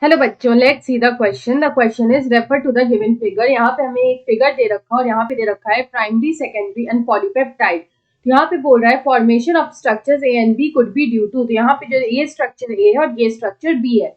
Hello बच्चों, let's see the question. The question is refer to the given figure. यहाँ पे हमें एक फिगर दे रखा है और यहाँ पे दे रखा है प्राइमरी, सेकेंडरी एंड पॉलीपेप्टाइड। तो यहाँ पे बोल रहा है formation of structures A and B could be due to. तो यहाँ पे जो ये स्ट्रक्चर ए है और ये स्ट्रक्चर बी है।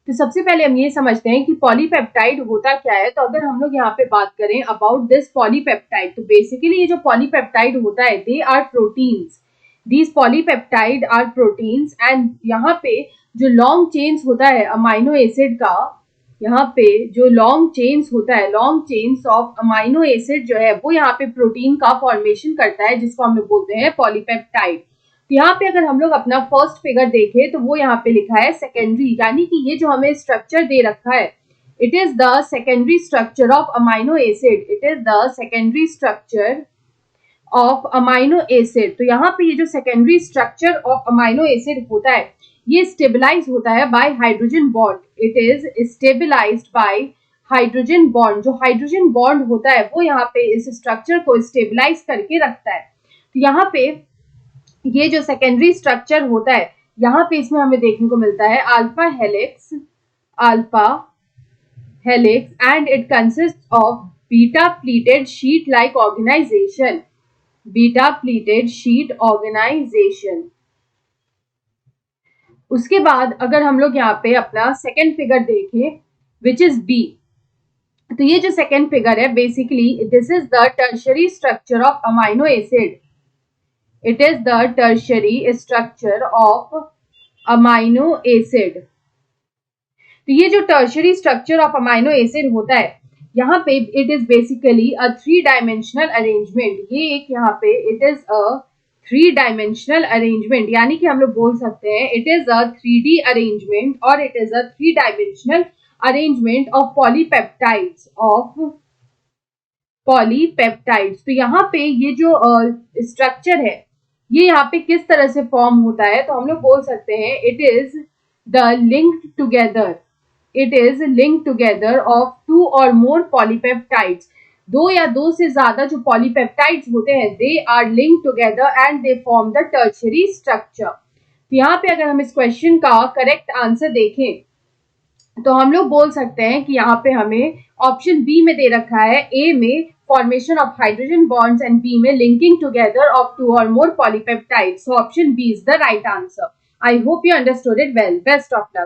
तो सबसे पहले हम ये समझते हैं कि पॉलीपेप्टाइड होता क्या है। तो अगर हम लोग यहाँ पे बात करें अबाउट दिस पॉलीपेप्टाइड, तो बेसिकली ये जो पॉलीपेप्टाइड होता है they are proteins. These polypeptide are proteins and यहाँ पे जो लॉन्ग चेन्स होता है अमाइनो एसिड का, यहाँ पे जो लॉन्ग चेन्स होता है, long chains of amino acid जो है वो यहाँ पे प्रोटीन का फॉर्मेशन करता है, जिसको हम लोग बोलते हैं पॉलीपेप्टाइड। तो यहाँ पे अगर हम लोग अपना फर्स्ट फिगर देखें तो वो यहाँ पे लिखा है सेकेंडरी, यानी कि ये जो हमें स्ट्रक्चर दे रखा है it is the secondary structure of amino acid. It is the secondary structure of amino acid. तो यहाँ पे ये जो secondary structure of amino acid होता है ये स्टेबलाइज होता है by hydrogen bond. It is stabilised by hydrogen bond. जो हाइड्रोजन बॉन्ड होता है वो यहाँ पे इस स्ट्रक्चर को स्टेबलाइज करके रखता है। तो यहाँ पे ये जो सेकेंडरी स्ट्रक्चर होता है यहाँ पे इसमें हमें देखने को मिलता है alpha helix and it consist of beta pleated sheet like organisation. Beta pleated sheet organisation. उसके बाद अगर हम लोग यहाँ पे अपना सेकेंड फिगर देखें विच इज बी, तो ये जो सेकेंड फिगर है basically this is the tertiary structure of amino acid. It is the tertiary structure of amino acid. तो ये जो tertiary structure of amino acid होता है यहाँ पे it is basically a 3 dimensional arrangement. ये एक यहाँ पे it is a 3 dimensional arrangement, यानी कि हम लोग बोल सकते हैं it is a 3D arrangement और it is a 3 dimensional arrangement of polypeptides. तो यहाँ पे ये जो स्ट्रक्चर है ये यहाँ पे किस तरह से फॉर्म होता है, तो हम लोग बोल सकते हैं it is linked together of 2 और मोर पॉलीपेप्टाइड्स। 2 या 2 से ज्यादा जो पॉलीपेप्टाइड्स होते हैं they are linked together and they form the tertiary structure. तो यहाँ पे अगर हम इस क्वेश्चन का करेक्ट आंसर देखें तो हम लोग बोल सकते हैं कि यहाँ पे हमें ऑप्शन बी में दे रखा है ए में formation of hydrogen bonds and B में लिंकिंग टुगेदर ऑफ 2 और more polypeptides. So option B is the right answer. I hope you understood it well. Best of luck.